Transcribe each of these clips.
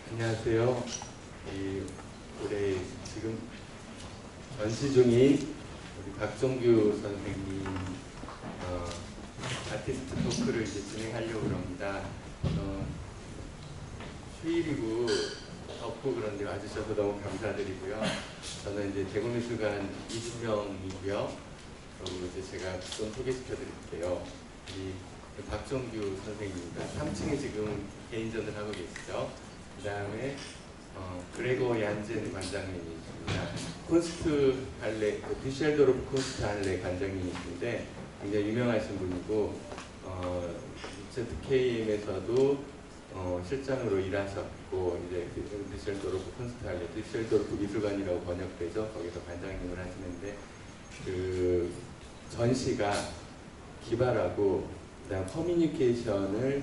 안녕하세요. 올해 지금 전시 중인 우리 박종규 선생님 아티스트 토크를 이제 진행하려고 합니다. 휴일이고 덥고 그런데 와주셔서 너무 감사드리고요. 저는 이제 대구미술관 20명이고요. 그리고 이제 제가 좀 소개시켜 드릴게요. 박종규 선생님입니다. 3층에 지금 개인전을 하고 계시죠. 그 다음에 그레고 얀젠 관장님이십니다. 콘스트 할레, düsseldorf 콘스트 할레 관장님이신데 굉장히 유명하신 분이고 ZKM에서도 실장으로 일하셨고 이제 düsseldorf 콘스트 할레, düsseldorf 미술관이라고 번역되죠. 거기서 관장님을 하시는데 그 전시가 기발하고 그다음 커뮤니케이션을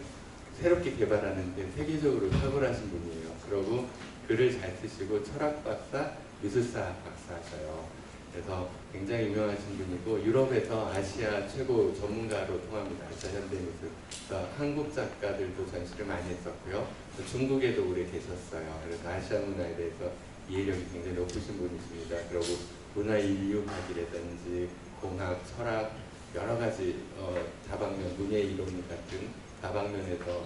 새롭게 개발하는 데 세계적으로 탁월하신 분이에요. 그리고 글을 잘 쓰시고 철학 박사, 미술사 박사셔요. 그래서 굉장히 유명하신 분이고 유럽에서 아시아 최고 전문가로 통합니다. 아시아 현대미술. 한국 작가들도 전시를 많이 했었고요. 중국에도 오래 계셨어요. 그래서 아시아 문화에 대해서 이해력이 굉장히 높으신 분이십니다. 그리고 문화인류학이라든지 공학, 철학 여러 가지 다방면, 문예 이론 같은 다방면에서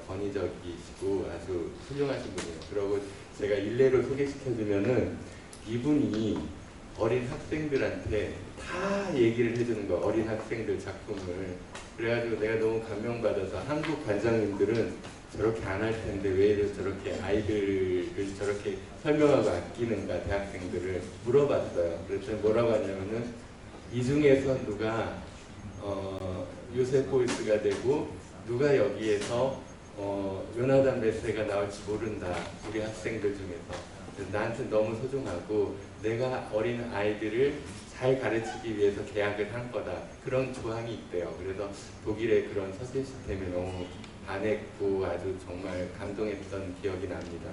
권위적이시고 아주 훌륭하신 분이에요. 그리고 제가 일례로 소개시켜주면은 이분이 어린 학생들한테 다 얘기를 해주는 거, 어린 학생들 작품을. 그래가지고 내가 너무 감명받아서 한국 관장님들은 저렇게 안 할 텐데 왜 저렇게 아이들을 저렇게 설명하고 아끼는가, 대학생들을 물어봤어요. 그랬더니 뭐라고 하냐면은 이 중에서 누가 요셉 보이스가 되고 누가 여기에서 요나단 메세가 나올지 모른다. 우리 학생들 중에서. 나한테 너무 소중하고 내가 어린 아이들을 잘 가르치기 위해서 계약을 한 거다. 그런 조항이 있대요. 그래서 독일의 그런 서재 시스템에 너무 반했고 아주 정말 감동했던 기억이 납니다.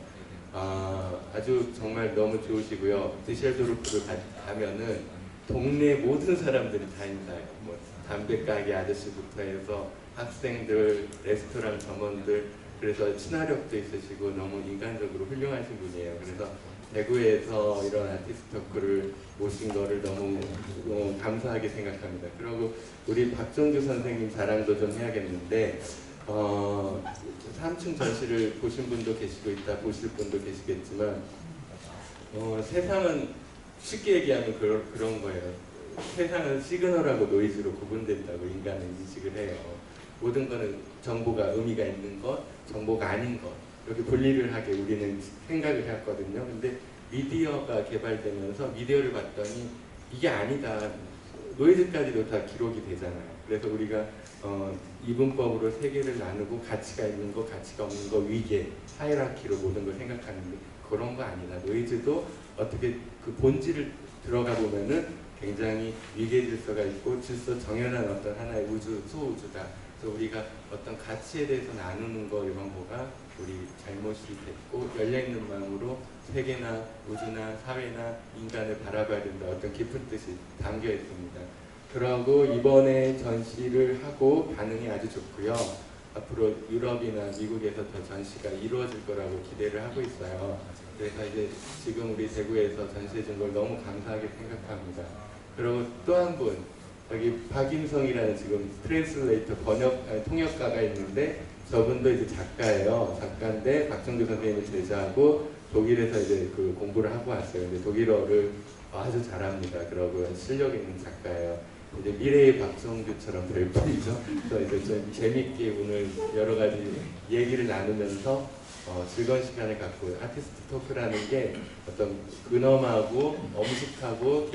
아주 정말 너무 좋으시고요. 드셀도르프를 가면은 동네 모든 사람들이 다 인사해요. 뭐 담배 가게 아저씨부터 해서 학생들, 레스토랑 점원들, 그래서 친화력도 있으시고 너무 인간적으로 훌륭하신 분이에요. 그래서 대구에서 이런 아티스트 토크를 모신 거를 너무 감사하게 생각합니다. 그리고 우리 박종규 선생님 자랑도 좀 해야겠는데 3층 전시를 보신 분도 계시고 있다 보실 분도 계시겠지만 세상은 쉽게 얘기하면 그런 거예요. 세상은 시그널하고 노이즈로 구분된다고 인간은 인식을 해요. 모든 거는 정보가 의미가 있는 것, 정보가 아닌 것, 이렇게 분리를 하게 우리는 생각을 했거든요. 근데 미디어가 개발되면서 미디어를 봤더니 이게 아니다. 노이즈까지도 다 기록이 되잖아요. 그래서 우리가 이분법으로 세계를 나누고 가치가 있는 거, 가치가 없는 거, 위계, 하이라키로 모든 걸 생각하는데 그런 거 아니다. 노이즈도 어떻게 그 본질을 들어가 보면은 굉장히 위계 질서가 있고 질서 정연한 어떤 하나의 우주, 소우주다. 그래서 우리가 어떤 가치에 대해서 나누는 거 이런 거가 우리 잘못이 됐고 열려있는 마음으로 세계나 우주나 사회나 인간을 바라봐야 된다. 어떤 깊은 뜻이 담겨 있습니다. 그러고 이번에 전시를 하고 반응이 아주 좋고요. 앞으로 유럽이나 미국에서 더 전시가 이루어질 거라고 기대를 하고 있어요. 그래서 이제 지금 우리 대구에서 전시해 준 걸 너무 감사하게 생각합니다. 그리고 또 한 분, 여기 박임성이라는 지금 트랜슬레이터 통역가가 있는데 저분도 이제 작가예요. 작가인데 박종규 선생님을 제자하고 독일에서 이제 그 공부를 하고 왔어요. 근데 독일어를 아주 잘합니다. 그러고 실력 있는 작가예요. 이제 미래의 박종규처럼 될 뿐이죠. 그래서 이제 좀 재밌게 오늘 여러 가지 얘기를 나누면서 즐거운 시간을 갖고 아티스트 토크라는 게 어떤 근엄하고 엄숙하고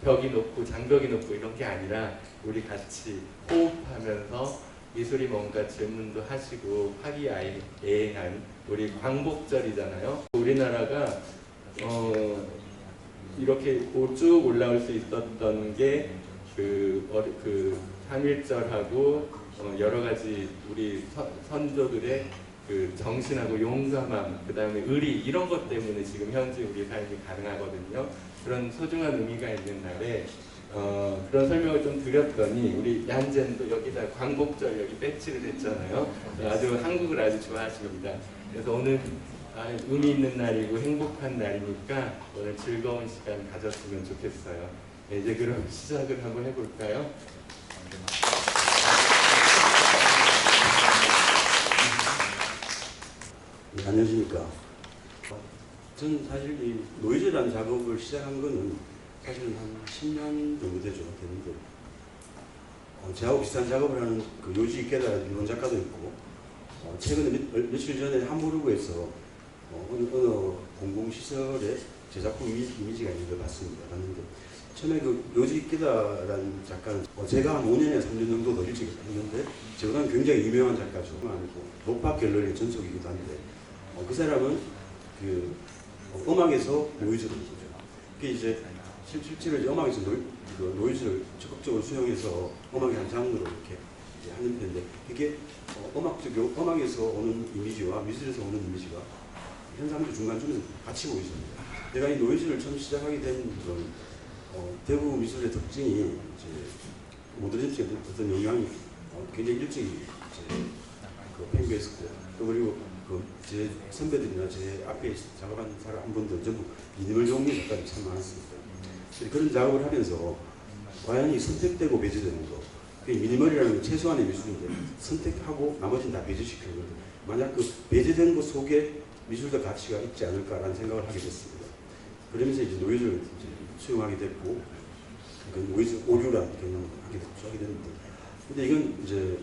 벽이 높고 장벽이 높고 이런 게 아니라 우리 같이 호흡하면서 미술이 뭔가 질문도 하시고 화기애애한 우리 광복절이잖아요. 우리나라가 이렇게 쭉 올라올 수 있었던 게 그 3.1절하고 여러 가지 우리 선조들의 그 정신하고 용감함, 그 다음에 의리 이런 것 때문에 지금 현재 우리 삶이 가능하거든요. 그런 소중한 의미가 있는 날에 그런 설명을 좀 드렸더니 우리 얀젠도 여기다 광복절 여기 배치를 했잖아요. 아주 한국을 아주 좋아하십니다. 그래서 오늘 의미 있는 날이고 행복한 날이니까 오늘 즐거운 시간 가졌으면 좋겠어요. 네, 이제 그럼 시작을 한번 해볼까요? 네, 안녕하십니까. 저는 사실 이 노이즈라는 작업을 시작한 거는 사실은 한 10년 정도 됐는데 저하고 비슷한 작업을 하는 그 요지 이케다라는 일본 작가도 있고 최근에 며칠 전에 함부르크에서 어느 공공시설에 제 작품 이미지가 있는 걸 봤습니다. 처음에 그 요지 이케다라는 작가는 제가 한 5년에서 3년 정도 더 일찍 했는데 저보다는 굉장히 유명한 작가죠. 노파 갤러리의 전속이기도 한데 그 사람은 그 음악에서 노이즈를 보죠. 그게 이제 실제로 이제 음악에서 노이즈를 적극적으로 수용해서 음악의 한 장르로 이렇게 하는 편인데 그게 음악에서 오는 이미지와 미술에서 오는 이미지가 현상도 중간중간 같이 보이습니다. 내가 이 노이즈를 처음 시작하게 된 건 대부 미술의 특징이 이제 모더니즘의 어떤 영향이 굉장히 일찍 그 팽배했었고 또 그리고 제 선배들이나 제 앞에 작업한 사람 한 분들 전부 미니멀 종류 작가들이 참 많았습니다. 그런 작업을 하면서 과연 이 선택되고 배제되는 거, 미니멀이라는 건 최소한의 미술인데 선택하고 나머지는 다 배제시키는 건데 만약 그 배제된 것 속에 미술적 가치가 있지 않을까라는 생각을 하게 됐습니다. 그러면서 이제 노이즈를 이제 수용하게 됐고, 그 노이즈 오류라는 개념을 하게 됐는데, 근데 이건 이제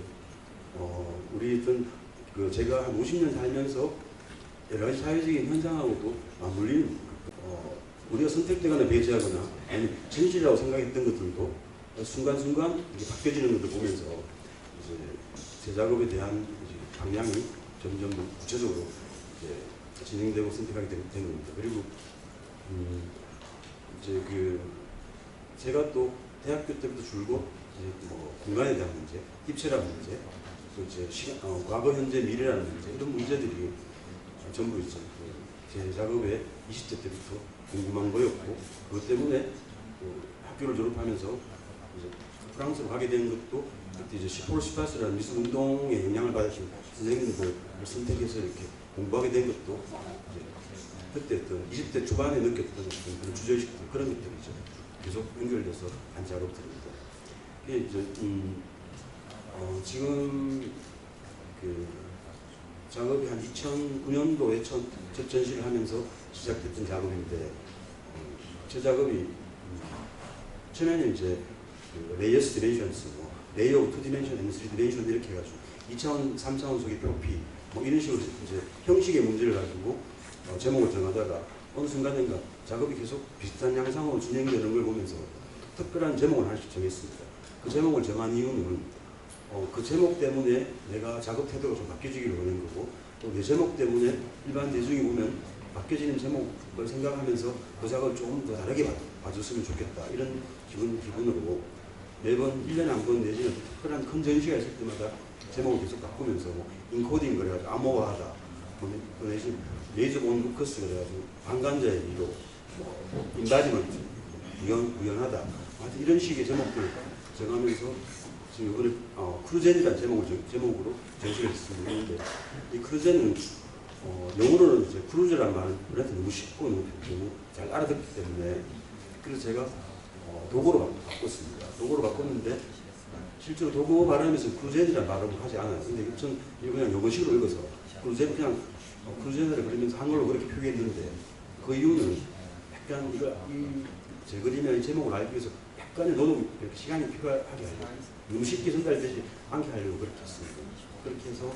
우리 어떤 제가 한 50년 살면서 여러 가지 사회적인 현상하고도 맞물리는 우리가 선택되거나 배제하거나 아니 진실이라고 생각했던 것들도 순간순간 이게 바뀌어지는 것을 보면서 이제 제 작업에 대한 이제 방향이 점점 구체적으로 이제 진행되고 선택하게 된 겁니다. 그리고 이제 제가 또 대학교 때부터 줄곧 이제 공간에 대한 문제, 입체라는 문제, 또 이제 과거, 현재, 미래라는 문제 이런 문제들이 전부 이제 제 작업에 20대 때부터 궁금한 거였고 그것 때문에 학교를 졸업하면서 이제 프랑스로 가게 된 것도 그때 이제 시포르 스파스라는 미술 운동에 영향을 받으신 선생님들을 선택해서 이렇게 공부하게 된 것도 그때 어떤 20대 초반에 느꼈던 그런 주저의식들 그런 것들이죠. 계속 연결돼서 한 작업들입니다. 이게 이제 지금 작업이 한 2009년도에 첫 전시를 하면서 시작됐던 작업인데 제 작업이 처음에는 이제 레이어스 디멘션스, 레이어 오브 2디멘션 and 3디멘션 이렇게 해가지고 2차원, 3차원 속의 표피 이런 식으로 이제 형식의 문제를 가지고 제목을 정하다가 어느 순간인가 작업이 계속 비슷한 양상으로 진행되는 걸 보면서 특별한 제목을 하나씩 정했습니다. 그 제목을 정한 이유는 그 제목 때문에 내가 작업 태도가 좀 바뀌어지기를 원하는 거고 또 내 제목 때문에 일반 대중이 보면 바뀌어지는 제목을 생각하면서 그 작업을 조금 더 다르게 봐줬으면 좋겠다 이런 기분으로 매번 1년에 한 번 내지는 특별한 큰 전시가 있을 때마다 제목을 계속 바꾸면서 인코딩 그래가지고 암호화하다 그 대신 레이저 온 루커스 그래가지고 방관자의 미로 인바디먼트 구현하다 이런 식의 제목들 정하면서 지금 이번에 크루젠이라는 제목으로 전시를 했습니다. 이 크루젠은 영어로는 이제 크루즈라는 말은 우리한테 너무 쉽고 너무 잘 알아듣기 때문에 그래서 제가 도구로 바꿨습니다. 도구로 바꿨는데 실제로 도구 발음에서 크루젠이라는 발음을 하지 않아요. 근데 전 이거 그냥 영어식으로 읽어서 크루젠 그냥 크루젠을 그리면서 한글로 그렇게 표기했는데 그 이유는 약간 제 그림의 제목을 알기 위해서 약간의 노동, 시간이 필요하게 하려고 너무 쉽게 전달되지 않게 하려고 그렇게 했습니다. 그렇게 해서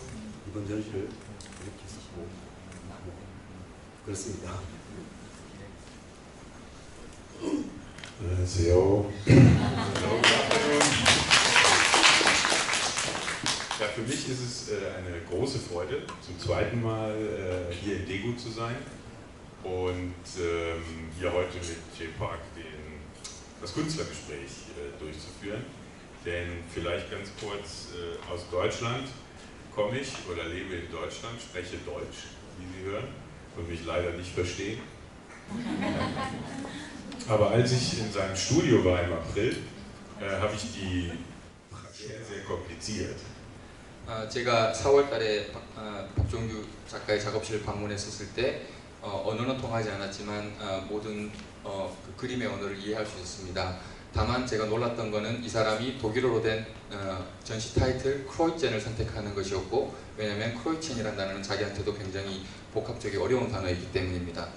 이번 전시를 이렇게 했었고 그렇습니다. 안녕하세요. Ja, für mich ist es eine große Freude, zum zweiten Mal hier in Daegu zu sein und hier heute mit J-Park das Künstlergespräch durchzuführen. Denn vielleicht ganz kurz, aus Deutschland komme ich oder lebe in Deutschland, spreche Deutsch, wie Sie hören, und mich leider nicht verstehen. Aber als ich in seinem Studio war im April, habe ich die sehr, sehr kompliziert. 제가 4월달에 박종규 작가의 작업실을 방문했었을 때 언어는 통하지 않았지만 모든 그 그림의 언어를 이해할 수 있었습니다. 다만 제가 놀랐던 거는 이 사람이 독일어로 된 전시 타이틀 크로이첸을 선택하는 것이었고, 왜냐하면 크로이첸이라는 단어는 자기한테도 굉장히 복합적이 어려운 단어이기 때문입니다.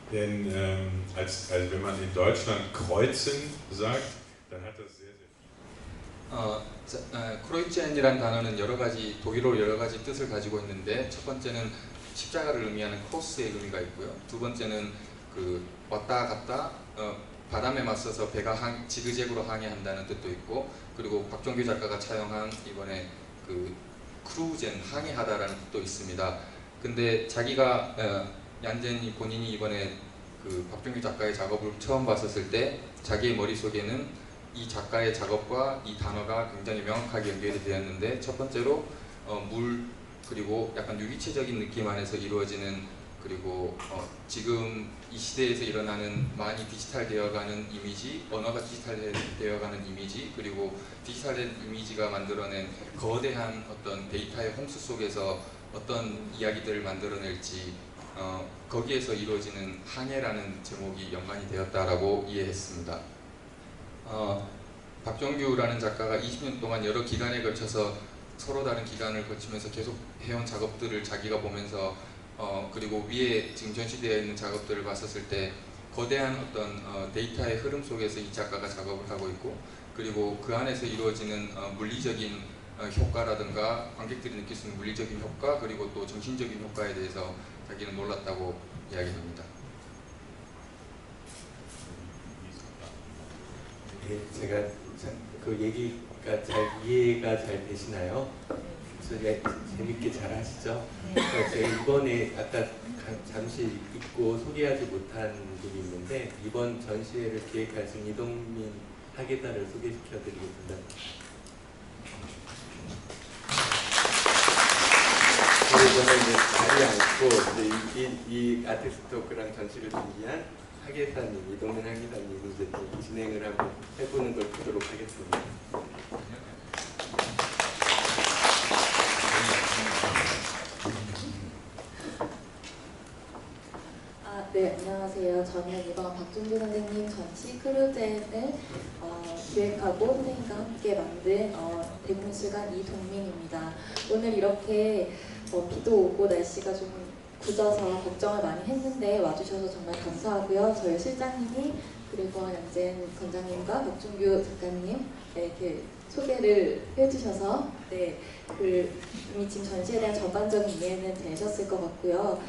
Denn also wenn man in Deutschland kreuzen sagt, dann hat das sehr, sehr 크로이첸이라는 단어는 여러 가지 독일어로 여러 가지 뜻을 가지고 있는데, 첫 번째는 십자가를 의미하는 크로스의 의미가 있고요. 두 번째는 그 왔다 갔다 바람에 맞서서 배가 지그재그로 항해한다는 뜻도 있고, 그리고 박종규 작가가 차용한 이번에 그 크루젠 항해하다라는 뜻도 있습니다. 근데 자기가 얀젠이 본인이 이번에 그 박종규 작가의 작업을 처음 봤었을 때 자기의 머릿속에는 이 작가의 작업과 이 단어가 굉장히 명확하게 연결이 되었는데, 첫 번째로 물, 그리고 약간 유기체적인 느낌 안에서 이루어지는, 그리고 지금 이 시대에서 일어나는 많이 디지털 되어가는 이미지, 언어가 디지털 되어가는 이미지, 그리고 디지털된 이미지가 만들어낸 거대한 어떤 데이터의 홍수 속에서 어떤 이야기들을 만들어낼지, 거기에서 이루어지는 항해라는 제목이 연관이 되었다라고 이해했습니다. 박종규라는 작가가 20년 동안 여러 기간에 걸쳐서 서로 다른 기간을 거치면서 계속 해온 작업들을 자기가 보면서 그리고 위에 지금 전시되어 있는 작업들을 봤었을 때 거대한 어떤 데이터의 흐름 속에서 이 작가가 작업을 하고 있고, 그리고 그 안에서 이루어지는 물리적인 효과라든가 관객들이 느낄 수 있는 물리적인 효과, 그리고 또 정신적인 효과에 대해서 자기는 놀랐다고 이야기합니다. 예, 제가 그 얘기가 잘 이해가 잘 되시나요? 재밌게 잘 하시죠? 그러니까 제가 이번에 아까 잠시 잊고 소개하지 못한 분이 있는데, 이번 전시회를 기획하신 이동민 학예단을 소개시켜 드리겠습니다. 이번에 이제 자리 않고 이 아티스트 토크랑 전시를 준비한 학예사님, 이동민 학예사님 이제 또 진행을 하고 해보는 걸 보도록 하겠습니다. 네, 안녕하세요. 저는 이번 박종규 선생님 전시 크루젠을 기획하고 선생님과 함께 만든 대문술관 이동민입니다. 오늘 이렇게 비도 오고 날씨가 좀 굳어서 걱정을 많이 했는데 와주셔서 정말 감사하고요. 저희 실장님이 그리고 얀젠 관장님과 박종규 작가님 이렇게 소개를 해주셔서 이미 지금 전시에 대한 전반적인 이해는 되셨을 것 같고요.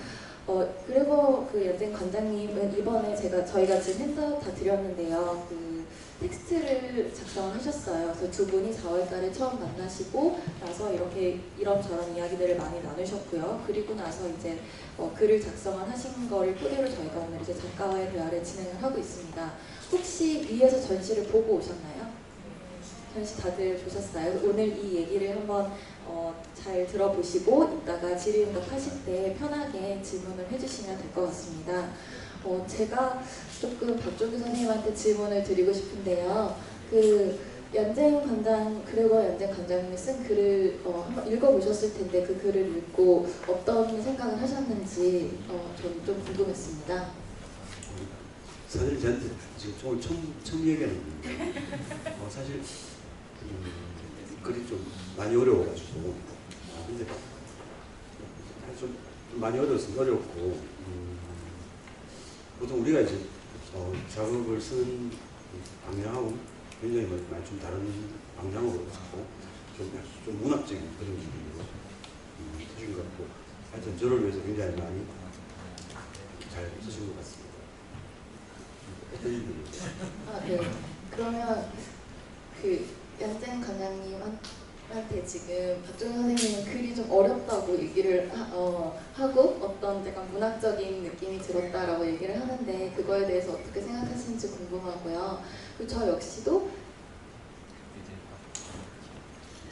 그리고 그 얀젠 관장님은 이번에 저희가 지금 핸드아웃 다 드렸는데요. 그 텍스트를 작성을 하셨어요. 그래서 두 분이 4월달에 처음 만나시고 나서 이렇게 이런저런 이야기들을 많이 나누셨고요. 그리고 나서 이제 글을 작성을 하신 거를 토대로 저희가 오늘 이제 작가와의 대화를 진행을 하고 있습니다. 혹시 위에서 전시를 보고 오셨나요? 전시 다들 보셨어요? 오늘 이 얘기를 한번 잘 들어보시고 이따가 질의응답 하실 때 편하게 질문을 해주시면 될 것 같습니다. 제가 조금 박종규 선생님한테 질문을 드리고 싶은데요. 그 얀젠 관장, 그리고 얀젠 관장님이 쓴 글을 한번 읽어보셨을 텐데 그 글을 읽고 어떤 생각을 하셨는지 저는 좀 궁금했습니다. 사실 저한테 지금 오늘 처음 얘기하는 건데 사실 글이 좀 많이 어려워가지고 근데 좀 많이 어렵고 보통 우리가 이제 작업을 쓰는 방향하고 굉장히 많이 좀 다른 방향으로 쓰고 좀 문학적인 그런 느낌으로 쓰신 것 같고 하여튼 저를 위해서 굉장히 많이 잘 쓰신 것 같습니다. 네. 그러면 그 얀젠 관장님한테 지금 박종규 선생님은 글이 좀 어렵다고 얘기를 하고 어떤 약간 문학적인 느낌이 들었다라고 얘기를 하는데 그거에 대해서 어떻게 생각하시는지 궁금하고요. 그리고 저 역시도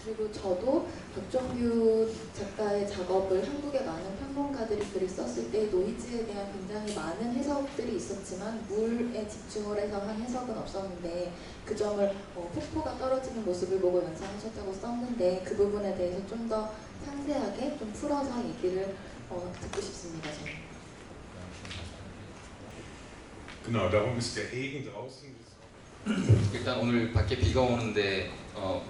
그리고 저도 박종규 작가의 작업을 한국의 많은 평론가들이 글을 썼을 때 노이즈에 대한 굉장히 많은 해석들이 있었지만 물에 집중을 해서 한 해석은 없었는데 그 점을 폭포가 떨어지는 모습을 보고 연상하셨다고 썼는데 그 부분에 대해서 좀 더 상세하게 좀 풀어서 얘기를 듣고 싶습니다. 저는. Genau, darum ist der Regen draußen. 일단 오늘 밖에 비가 오는데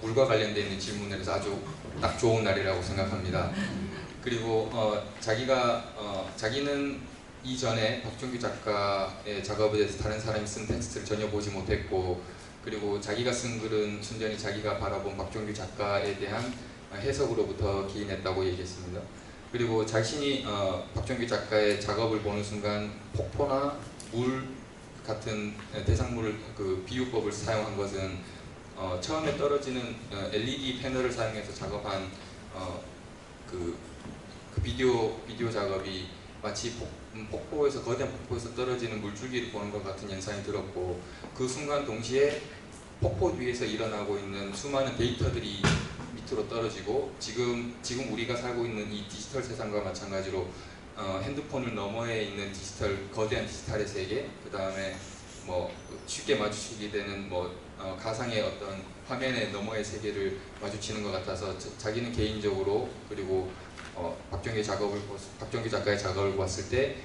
물과 관련되어 있는 질문을 해서 아주 딱 좋은 날이라고 생각합니다. 그리고 자기는 이전에 박종규 작가의 작업에 대해서 다른 사람이 쓴 텍스트를 전혀 보지 못했고 그리고 자기가 쓴 글은 순전히 자기가 바라본 박종규 작가에 대한 해석으로부터 기인했다고 얘기했습니다. 그리고 자신이 박종규 작가의 작업을 보는 순간 폭포나 물 같은 대상물을 그 비유법을 사용한 것은 처음에 떨어지는 LED 패널을 사용해서 작업한 그 비디오 작업이 마치 폭포에서 거대한 폭포에서 떨어지는 물줄기를 보는 것 같은 연상이 들었고 그 순간 동시에 폭포 위에서 일어나고 있는 수많은 데이터들이 밑으로 떨어지고 지금 우리가 살고 있는 이 디지털 세상과 마찬가지로 핸드폰을 너머에 있는 거대한 디지털의 세계, 그 다음에 뭐 쉽게 마주치게 되는 가상의 어떤 화면의 너머의 세계를 마주치는 것 같아서 자기는 개인적으로 그리고 박종규 작가의 작업을 봤을 때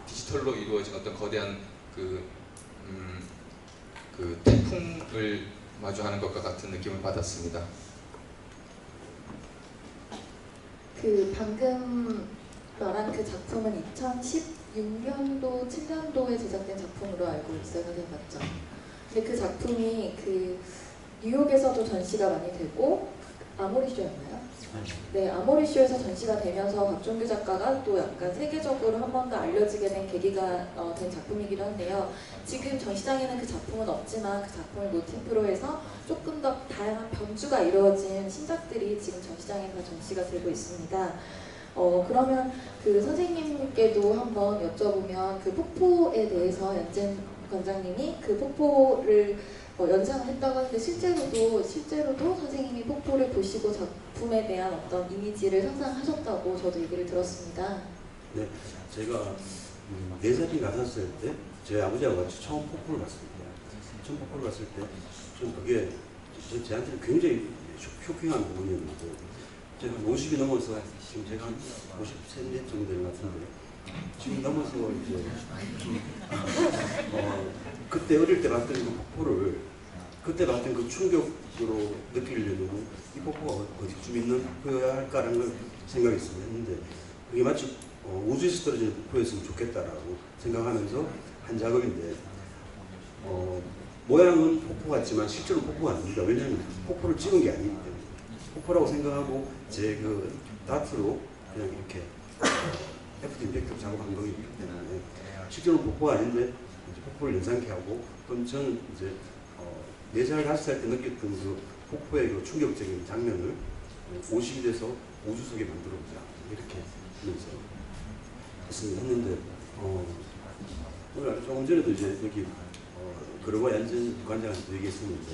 디지털로 이루어진 어떤 거대한 그 태풍을 마주하는 것과 같은 느낌을 받았습니다. 그 방금 말한 그 작품은 2016년도, 7년도에 제작된 작품으로 알고 있어요, 선생님 맞죠? 근데 그 작품이 그 뉴욕에서도 전시가 많이 되고 아모리쇼였나요? 네, 아모리쇼에서 전시가 되면서 박종규 작가가 또 약간 세계적으로 한 번 더 알려지게 된 계기가 된 작품이기도 한데요. 지금 전시장에는 그 작품은 없지만 그 작품을 모티프로 해서 조금 더 다양한 변주가 이루어진 신작들이 지금 전시장에서 전시가 되고 있습니다. 그러면 그 선생님께도 한번 여쭤보면 그 폭포에 대해서 연진 관장님이 그 폭포를 연상을 했다고 하는데 실제로도 선생님이 폭포를 보시고 작품에 대한 어떤 이미지를 상상하셨다고 저도 얘기를 들었습니다. 네, 제가 4살이 같았을 때 제 아버지하고 같이 처음 폭포를 봤을 때 좀 그게 저한테는 굉장히 쇼킹한 부분이었는데 제가 50이 넘어서 지금 제가 한 53년 정도 되는 것 같은데 지금 넘어서 이제 그때 어릴 때 봤던 그 폭포를 그때 봤던 그 충격으로 느끼려면 이 폭포가 어디쯤 있는 폭포여야 할까라는 걸 생각했습니다. 했는데 그게 마치 우주에서 떨어지는 폭포였으면 좋겠다라고 생각하면서 한 작업인데 모양은 폭포 같지만 실제로 폭포가 아닙니다. 왜냐하면 폭포를 찍은 게 아니기 때문에 폭포라고 생각하고 제 그 다트로 그냥 이렇게 애프터 임팩트 작업한 거기 때문에 실제로 폭포가 아닌데 이제 폭포를 연상케 하고 그럼 저는 이제 4살, 5살 때 느꼈던 그 폭포의 그 충격적인 장면을 50이 돼서 우주 속에 만들어보자 이렇게 하면서 했는데 오늘 조금 전에도 이제 여기 그러고 연진 관장한테 얘기했었는데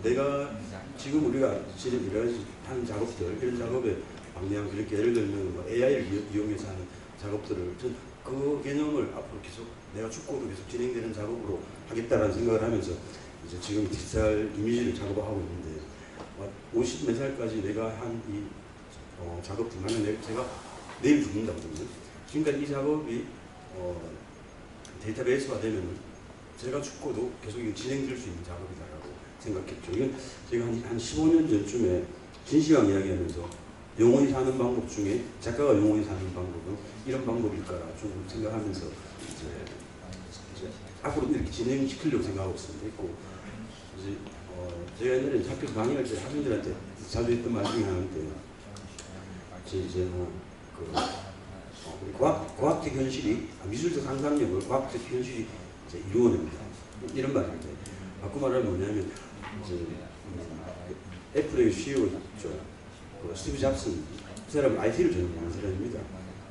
내가 지금 우리가 여러 가지 하는 작업들 이런 작업에 방향 이렇게 예를 들면 뭐 AI를 이용해서 하는 작업들을 전 그 개념을 앞으로 계속 내가 죽고도 계속 진행되는 작업으로 하겠다라는 생각을 하면서 이제 지금 디지털 이미지를 작업하고 있는데 50 몇 살까지 내가 한 이 작업들 만약 제가 내일 죽는다거든요. 지금까지 이 작업이 데이터베이스화 되면 제가 죽고도 계속 진행될 수 있는 작업이다라고 생각했죠. 이건 제가 한 15년 전쯤에 진시황 이야기하면서 영원히 사는 방법 중에 작가가 영원히 사는 방법은 이런 방법일까라 좀 생각하면서 이제 앞으로 이렇게 진행시키려고 생각하고 있습니다. 있고 이제 제가 옛날에 학교에서 강의할 때 학생들한테 자주 했던 말 중에 하나인데 이제 우리 과학적 현실이 미술적 상상력을 과학적 현실이 이제 이루어냅니다. 이런 말인데 바꿔 말하면 뭐냐면 이제 애플의 CEO 있죠. 스티브 잡슨, 그 사람은 IT를 전공하는 사람입니다.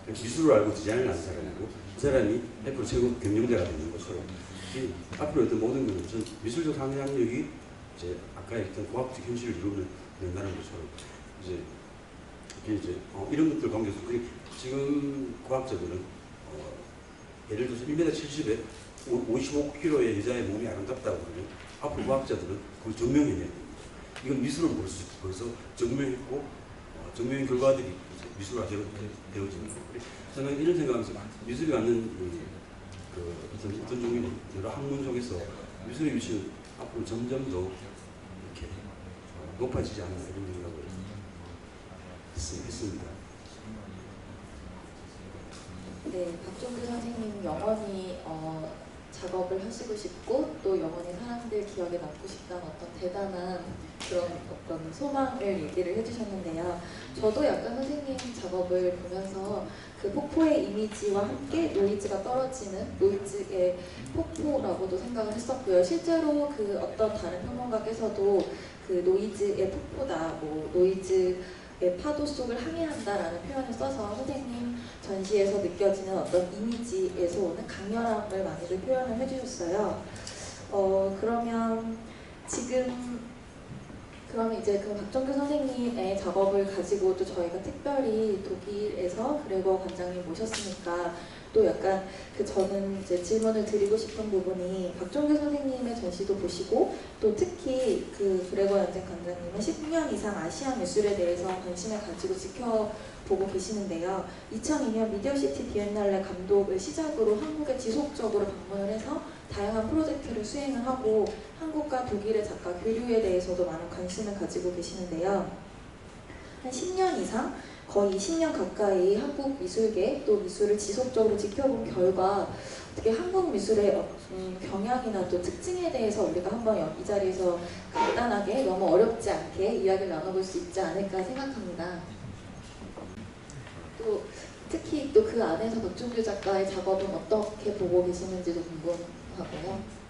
미술을 알고 디자인을 하는 사람이고 그 사람이 애플 최고 경영자가 되는 것처럼 앞으로 어떤 모든 것은 전 미술적 상상력이 이제 아까 했던 과학적 현실을 이루어낸다는 것처럼 이제 이런 것들 가운데서 지금 과학자들은 예를 들어서 1m 70에 55kg의 여자의 몸이 아름답다고 그러면 앞으로 과학자들은 그걸 증명해내야 됩니다. 이건 미술은 벌써 증명했고 증명의 결과들이 이제 미술화 되어지는 거고 저는 이런 생각하면서 미술이 갖는 어떤 종류는 여러 학문 속에서 미술의 위치는 앞으로 점점 더 이렇게 높아지지 않나 이런 생각을 했습니다. 네, 박종규 선생님 영원히 작업을 하시고 싶고 또 영원히 사람들 기억에 남고 싶다는 어떤 대단한 그런 어떤 소망을 얘기를 해주셨는데요. 저도 약간 선생님 작업을 보면서 그 폭포의 이미지와 함께 노이즈가 떨어지는 노이즈의 폭포라고도 생각을 했었고요. 실제로 그 어떤 다른 평론가께서도 그 노이즈의 폭포다, 뭐 노이즈의 파도 속을 항해한다라는 표현을 써서 선생님 전시에서 느껴지는 어떤 이미지에서 오는 강렬함을 많이들 표현을 해주셨어요. 그러면 이제 그 박종규 선생님의 작업을 가지고 또 저희가 특별히 독일에서 그레거 관장님 모셨으니까 또 약간 저는 이제 질문을 드리고 싶은 부분이 박종규 선생님의 전시도 보시고 또 특히 그 그레거 연쟁 관장님은 10년 이상 아시아 미술에 대해서 관심을 가지고 지켜보고 계시는데요. 2002년 미디어시티 비엔날레 감독을 시작으로 한국에 지속적으로 방문을 해서 다양한 프로젝트를 수행을 하고 한국과 독일의 작가 교류에 대해서도 많은 관심을 가지고 계시는데요. 한 10년 이상 거의 20년 가까이 한국 미술계 또 미술을 지속적으로 지켜본 결과 어떻게 한국 미술의 경향이나 또 특징에 대해서 우리가 한번 이 자리에서 간단하게 너무 어렵지 않게 이야기를 나눠볼 수 있지 않을까 생각합니다. 또 특히 또 그 안에서 박종규 작가의 작업은 어떻게 보고 계시는지도 궁금하고요.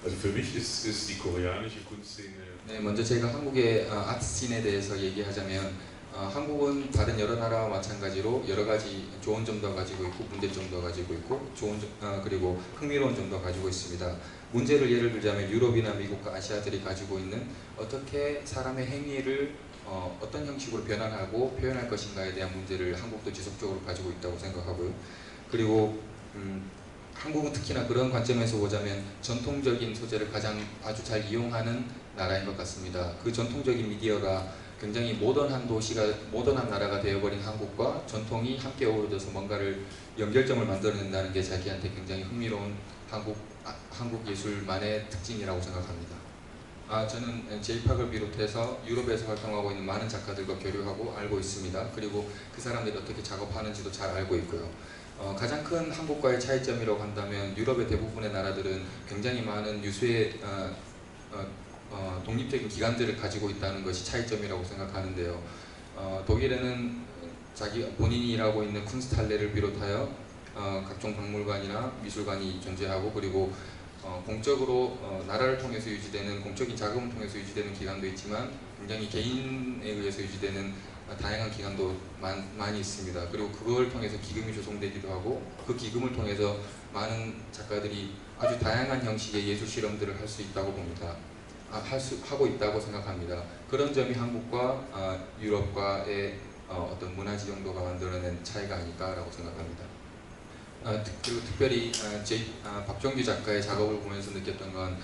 Also für mich ist die koreanische Kunstszene. 네, 먼저 제가 한국의 아트씬에 대해서 얘기하자면 한국은 다른 여러 나라와 마찬가지로 여러 가지 좋은 점도 가지고 있고 문제점도 가지고 있고 그리고 흥미로운 점도 가지고 있습니다. 문제를 예를 들자면 유럽이나 미국과 아시아들이 가지고 있는 어떻게 사람의 행위를 어떤 형식으로 변환하고 표현할 것인가에 대한 문제를 한국도 지속적으로 가지고 있다고 생각하고요. 그리고 한국은 특히나 그런 관점에서 보자면 전통적인 소재를 아주 잘 이용하는 나라인 것 같습니다. 그 전통적인 미디어가 굉장히 모던한 나라가 되어버린 한국과 전통이 함께 어우러져서 뭔가를 연결점을 만들어낸다는 게 자기한테 굉장히 흥미로운 한국 예술만의 특징이라고 생각합니다. 저는 J-PAC을 비롯해서 유럽에서 활동하고 있는 많은 작가들과 교류하고 알고 있습니다. 그리고 그 사람들이 어떻게 작업하는지도 잘 알고 있고요. 가장 큰 한국과의 차이점이라고 한다면 유럽의 대부분의 나라들은 굉장히 많은 유수의 독립적인 기관들을 가지고 있다는 것이 차이점이라고 생각하는데요. 독일에는 본인이 일하고 있는 쿤스트할레를 비롯하여 각종 박물관이나 미술관이 존재하고 그리고 공적으로 나라를 통해서 유지되는 공적인 자금을 통해서 유지되는 기관도 있지만 굉장히 개인에 의해서 유지되는 다양한 기관도 많이 있습니다. 그리고 그걸 통해서 기금이 조성되기도 하고 그 기금을 통해서 많은 작가들이 아주 다양한 형식의 예술 실험들을 할 수 있다고 봅니다. 하고 있다고 생각합니다. 그런 점이 한국과 유럽과의 어떤 문화 지형도가 만들어낸 차이가 아닐까라고 생각합니다. 그리고 특별히 박종규 작가의 작업을 보면서 느꼈던 건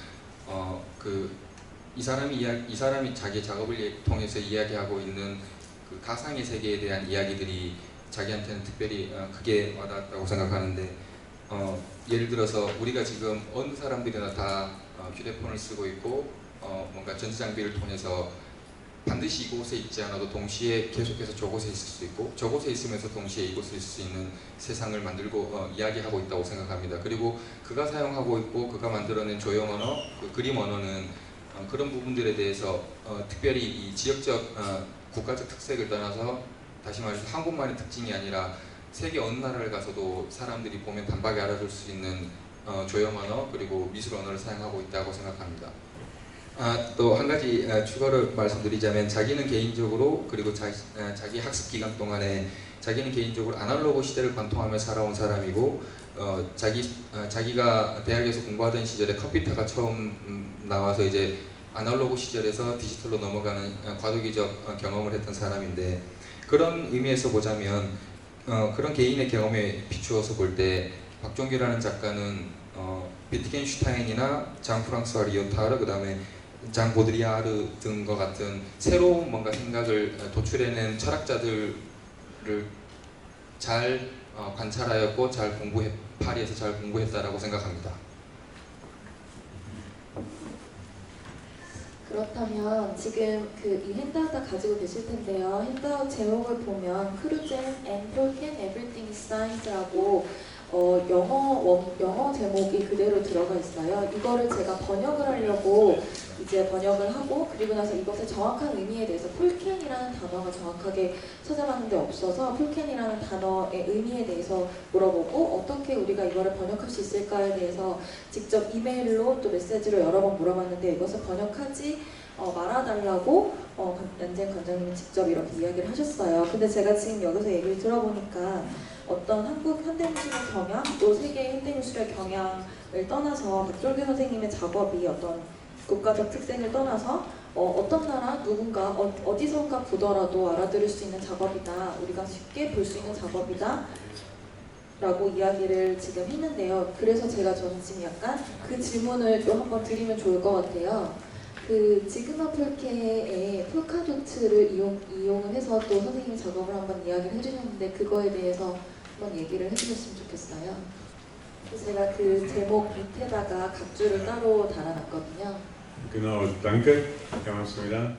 이 사람이 자기 작업을 통해서 이야기하고 있는 그 가상의 세계에 대한 이야기들이 자기한테는 특별히 크게 와닿았다고 생각하는데 예를 들어서 우리가 지금 어느 사람들이나 다 휴대폰을 쓰고 있고 뭔가 전자장비를 통해서 반드시 이곳에 있지 않아도 동시에 계속해서 저곳에 있을 수 있고 저곳에 있으면서 동시에 이곳에 있을 수 있는 세상을 만들고 이야기하고 있다고 생각합니다. 그리고 그가 사용하고 있고 그가 만들어낸 조형 언어, 그 그림 언어는 그런 부분들에 대해서 특별히 이 지역적 국가적 특색을 떠나서 다시 말해서 한국만의 특징이 아니라 세계 어느 나라를 가서도 사람들이 보면 단박에 알아둘 수 있는 조형 언어 그리고 미술 언어를 사용하고 있다고 생각합니다. 또 한 가지 추가로 말씀드리자면 자기는 개인적으로 그리고 자기 학습 기간 동안에 자기는 개인적으로 아날로그 시대를 관통하며 살아온 사람이고 자기가 대학에서 공부하던 시절에 컴퓨터가 처음 나와서 이제 아날로그 시절에서 디지털로 넘어가는 과도기적 경험을 했던 사람인데, 그런 의미에서 보자면 그런 개인의 경험에 비추어서 볼 때 박종규라는 작가는 비트겐슈타인이나 장 프랑스와 리오타르, 그 다음에 장 보드리아르 등과 같은 새로운 뭔가 생각을 도출해낸 철학자들을 잘 관찰하였고 파리에서 잘 공부했다라고 생각합니다. 그렇다면 지금 이 핸드아웃 다 가지고 계실 텐데요. 핸드아웃 제목을 보면 크루젠 and Tolkien Everything is Science라고 영어 제목이 그대로 들어가 있어요. 이거를 제가 번역을 하려고 이제 번역을 하고, 그리고 나서 이것의 정확한 의미에 대해서 폴켄이라는 단어가 정확하게 찾아봤는데 없어서 폴켄이라는 단어의 의미에 대해서 물어보고, 어떻게 우리가 이거를 번역할 수 있을까에 대해서 직접 이메일로 또 메시지로 여러 번 물어봤는데 이것을 번역하지 말아달라고 연재 관장님이 직접 이렇게 이야기를 하셨어요. 근데 제가 지금 여기서 얘기를 들어보니까 어떤 한국 현대미술의 경향, 또 세계 현대미술의 경향을 떠나서 박종규 선생님의 작업이 어떤 국가적 특색을 떠나서 어떤 나라 누군가 어디선가 보더라도 알아들을 수 있는 작업이다, 우리가 쉽게 볼 수 있는 작업이다 라고 이야기를 지금 했는데요. 그래서 저는 지금 약간 그 질문을 또 한번 드리면 좋을 것 같아요. 그 지그마 폴케의 폴카도트를 이용을 해서 또 선생님 작업을 한번 이야기를 해주셨는데, 그거에 대해서 한번 얘기를 해주셨으면 좋겠어요. 그래서 제가 그 제목 밑에다가 각주를 따로 달아놨거든요. Genau, danke. 고맙습니다.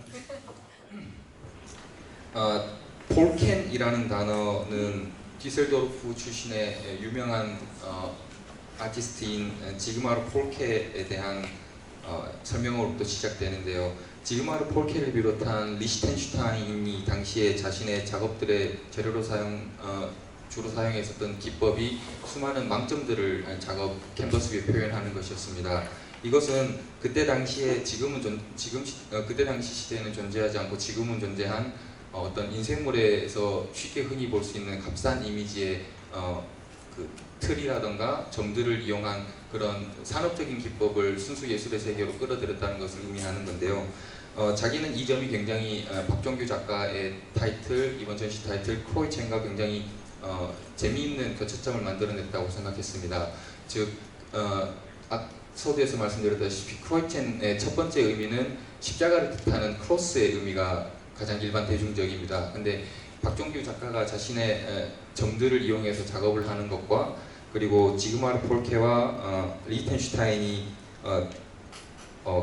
폴켄이라는 단어는 디셀도르프 출신의 유명한 아티스트인 지그마르 폴케에 대한 설명으로부터 시작되는데요. 지그마르 폴케를 비롯한 리히텐슈타인이 당시에 자신의 작업들의 재료로 주로 사용했었던 기법이 수많은 망점들을 작업 캔버스 위에 표현하는 것이었습니다. 이것은 그때 당시에 그때 당시 시대에는 존재하지 않고 지금은 존재한 어떤 인쇄물에서 쉽게 흔히 볼 수 있는 값싼 이미지의 그 틀이라던가 점들을 이용한 그런 산업적인 기법을 순수 예술의 세계로 끌어들였다는 것을 의미하는 건데요. 자기는 이 점이 굉장히 박종규 작가의 타이틀, 이번 전시 타이틀 크로이첸과 굉장히 재미있는 교차점을 만들어냈다고 생각했습니다. 즉 서두에서 말씀드렸다시피 크로이첸의 첫 번째 의미는 십자가를 뜻하는 크로스의 의미가 가장 일반 대중적입니다. 근데 박종규 작가가 자신의 점들을 이용해서 작업을 하는 것과, 그리고 지그마르 폴케와 리히텐슈타인이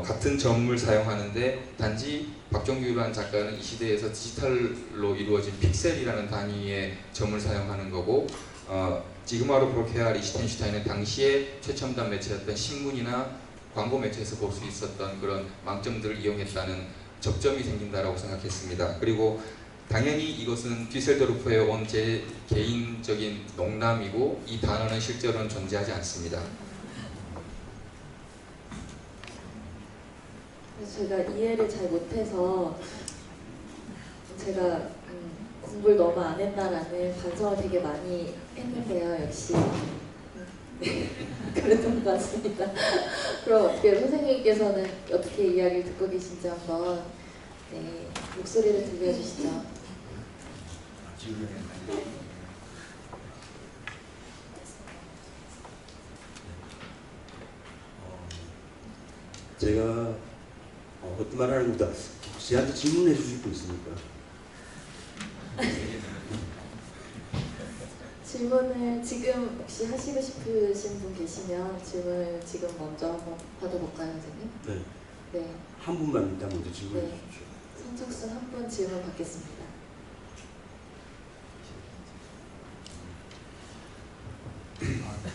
같은 점을 사용하는데, 단지 박종규라는 작가는 이 시대에서 디지털로 이루어진 픽셀이라는 단위의 점을 사용하는 거고, 지그마르 폴케와 리히텐슈타인은 당시에 최첨단 매체였던 신문이나 광고 매체에서 볼 수 있었던 그런 망점들을 이용했다는 접점이 생긴다라고 생각했습니다. 그리고 당연히 이것은 뒤셀도르프의 온 제 개인적인 농담이고, 이 단어는 실제로는 존재하지 않습니다. 제가 이해를 잘 못해서 제가 공부를 너무 안 했나라는 반성을 되게 많이 했는데요. 역시 그랬던 것 같습니다. 그럼 어떻게 선생님께서는 어떻게 이야기를 듣고 계신지 한번 목소리를 들려주시죠. 제가 어떤 말 하는 것보다 저한테 질문해 주실 분 있습니까? 질문을 지금 혹시 하시고 싶으신 분 계시면 질문을 지금 먼저 한번 받아볼까요, 선생님? 네. 네. 한 분만 일단 먼저 질문해 네. 주십시오. 선착순 한 분 질문 받겠습니다.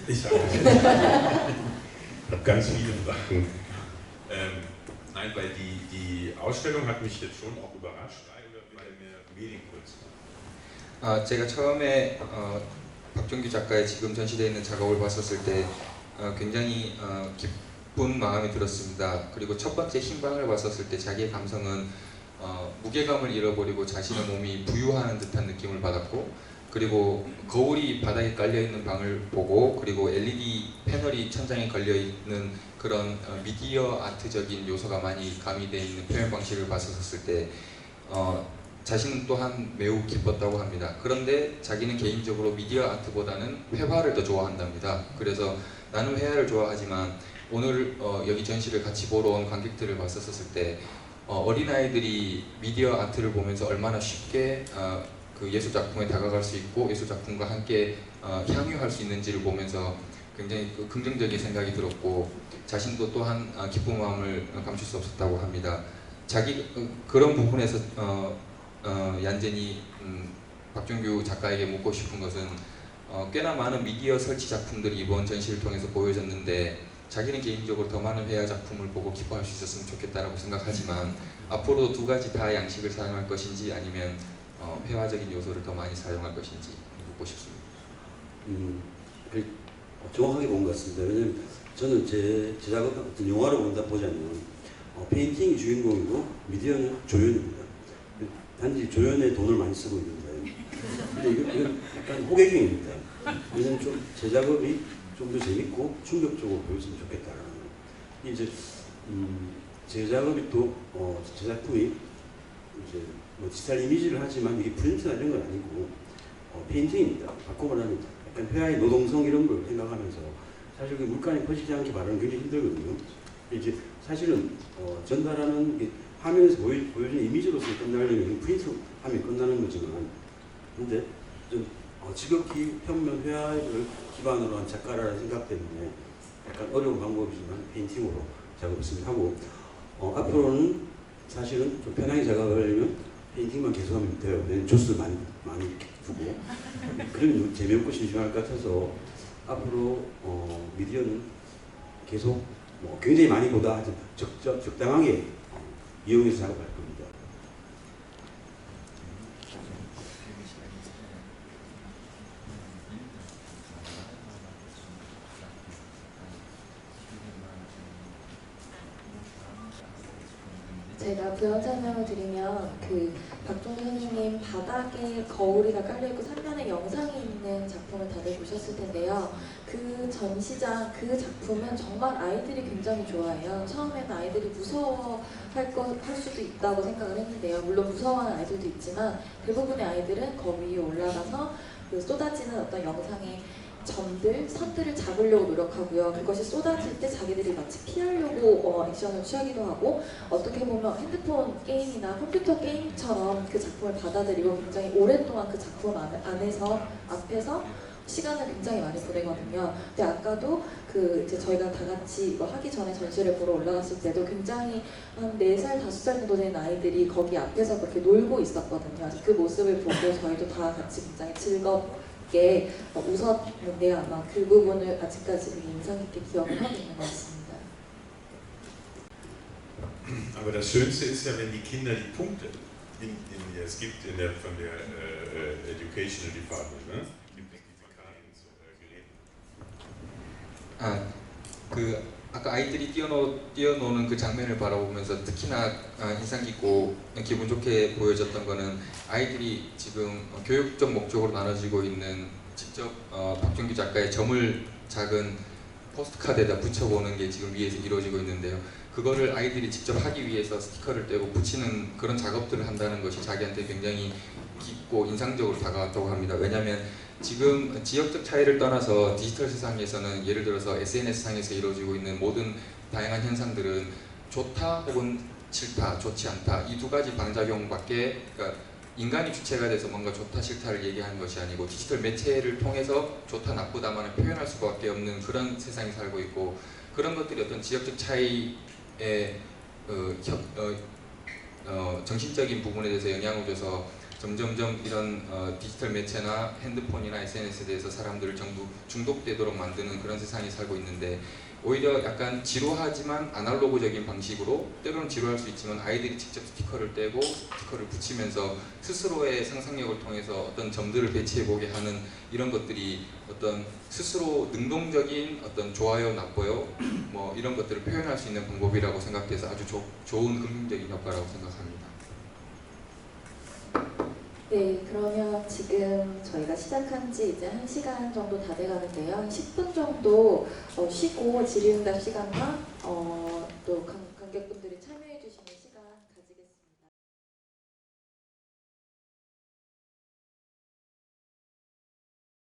Ich habe ganz viele Fragen. Nein, weil die Ausstellung hat mich jetzt schon auch überrascht, weil mir Medienkunst. 제가 처음에 박종규 작가의 지금 전시되어 있는 작업을 봤었을 때 굉장히 기쁜 마음이 들었습니다. 그리고 첫 번째 신방을 봤었을 때 자기의 감성은 무게감을 잃어버리고 자신의 몸이 부유하는 듯한 느낌을 받았고, 그리고 거울이 바닥에 깔려 있는 방을 보고 그리고 LED 패널이 천장에 걸려 있는 그런 미디어 아트적인 요소가 많이 가미되어 있는 표현 방식을 봤었을 때 자신은 또한 매우 기뻤다고 합니다. 그런데 자기는 개인적으로 미디어 아트보다는 회화를 더 좋아한답니다. 그래서 나는 회화를 좋아하지만 오늘 여기 전시를 같이 보러 온 관객들을 봤었을 때 어린아이들이 미디어 아트를 보면서 얼마나 쉽게 그 예술 작품에 다가갈 수 있고 예술 작품과 함께 향유할 수 있는지를 보면서 굉장히 긍정적인 생각이 들었고 자신도 또한 기쁜 마음을 감출 수 없었다고 합니다. 자기 그런 부분에서 얀젠이 박종규 작가에게 묻고 싶은 것은 꽤나 많은 미디어 설치 작품들이 이번 전시를 통해서 보여졌는데 자기는 개인적으로 더 많은 회화 작품을 보고 기뻐할 수 있었으면 좋겠다라고 생각하지만 앞으로 두 가지 다 양식을 사용할 것인지 아니면 회화적인 요소를 더 많이 사용할 것인지 묻고 싶습니다. 정확하게 본 것 같습니다. 왜냐면 저는 제 작업 영화로 본다 보자면 페인팅이 주인공이고 미디어는 조연입니다. 단지 조연에 돈을 많이 쓰고 있는데 근데 이건 약간 호객행입니다. 왜냐면 좀 제 작업이 좀 더 재밌고 충격적으로 보였으면 좋겠다라는 거. 이제 제 작업이 또 제 작품이 이제 뭐 디지털 이미지를 하지만 이게 프린트나 이런 건 아니고 페인팅입니다. 바꿔 말하면 약간 회화의 노동성 이런 걸 생각하면서 사실 그 물감이 퍼지지 않게 말하는 굉장히 힘들거든요. 이제 사실은 전달하는 게 화면에서 보여진 이미지로서 끝나려면 프린트하면 끝나는 거지만 근데 좀 지극히 평면 회화를 기반으로 한 작가라는 생각 때문에 약간 어려운 방법이지만 페인팅으로 작업을 하고 앞으로는 사실은 좀 편하게 작업을 하려면 페인팅만 계속하면 돼요. 왜냐면 조수를 많이 두고 그러면 재미없고 심심할 것 같아서 앞으로 미디어는 계속 굉장히 많이 보다 하여튼 적당하게 이용해서 작업할 겁니다. 제가 부연 설명을 드리면 그 박종규 선생님 바닥에 거울이 다 깔려있고 3면에 영상이 있는 작품을 다들 보셨을 텐데요. 그 전시장 그 작품은 정말 아이들이 굉장히 좋아해요. 처음에는 아이들이 무서워할 수도 있다고 생각을 했는데요. 물론 무서워하는 아이들도 있지만 대부분의 아이들은 거기 위에 올라가서 그 쏟아지는 어떤 영상의 점들, 선들을 잡으려고 노력하고요. 그것이 쏟아질 때 자기들이 마치 피하려고 액션을 취하기도 하고 어떻게 보면 핸드폰 게임이나 컴퓨터 게임처럼 그 작품을 받아들이고 굉장히 오랫동안 그 작품 앞에서 시간을 굉장히 많이 보내거든요. 근데 아까도 이제 저희가 다 같이 이거 하기 전에 전시를 보러 올라갔을 때도 굉장히 한 4살, 5살 정도 된 아이들이 거기 앞에서 그렇게 놀고 있었거든요. 그 모습을 보고 저희도 다 같이 굉장히 즐겁게 웃었는데 아마 그 부분을 아직까지 되게 인상 깊게 기억을 하고 있는 것 같습니다. Aber das Schönste ist ja, wenn die Kinder die Punkte es gibt von der Educational Department, ne? 아까 아이들이 뛰어노는 그 장면을 바라보면서 특히나 인상 깊고 기분 좋게 보여졌던 거는 아이들이 지금 교육적 목적으로 나눠지고 있는 직접 박종규 작가의 점을 작은 포스트카드에다 붙여보는 게 지금 위에서 이루어지고 있는데요. 그거를 아이들이 직접 하기 위해서 스티커를 떼고 붙이는 그런 작업들을 한다는 것이 자기한테 굉장히 깊고 인상적으로 다가왔다고 합니다. 왜냐하면 지금 지역적 차이를 떠나서 디지털 세상에서는 예를 들어서 SNS상에서 이루어지고 있는 모든 다양한 현상들은 좋다 혹은 싫다, 좋지 않다 이 두 가지 방작용밖에 그러니까 인간이 주체가 돼서 뭔가 좋다 싫다를 얘기하는 것이 아니고 디지털 매체를 통해서 좋다 나쁘다만을 표현할 수밖에 없는 그런 세상에 살고 있고 그런 것들이 어떤 지역적 차이의 정신적인 부분에 대해서 영향을 줘서 점점점 이런 디지털 매체나 핸드폰이나 SNS에 대해서 사람들을 전부 중독되도록 만드는 그런 세상에 살고 있는데 오히려 약간 지루하지만 아날로그적인 방식으로 때로는 지루할 수 있지만 아이들이 직접 스티커를 떼고 스티커를 붙이면서 스스로의 상상력을 통해서 어떤 점들을 배치해보게 하는 이런 것들이 어떤 스스로 능동적인 어떤 좋아요 나빠요 뭐 이런 것들을 표현할 수 있는 방법이라고 생각돼서 아주 좋은 긍정적인 효과라고 생각합니다. 네, 그러면 지금 저희가 시작한 지 이제 1시간 정도 다 돼가는데요. 한 10분 정도 쉬고 질의응답 시간과 또 관객분들이 참여해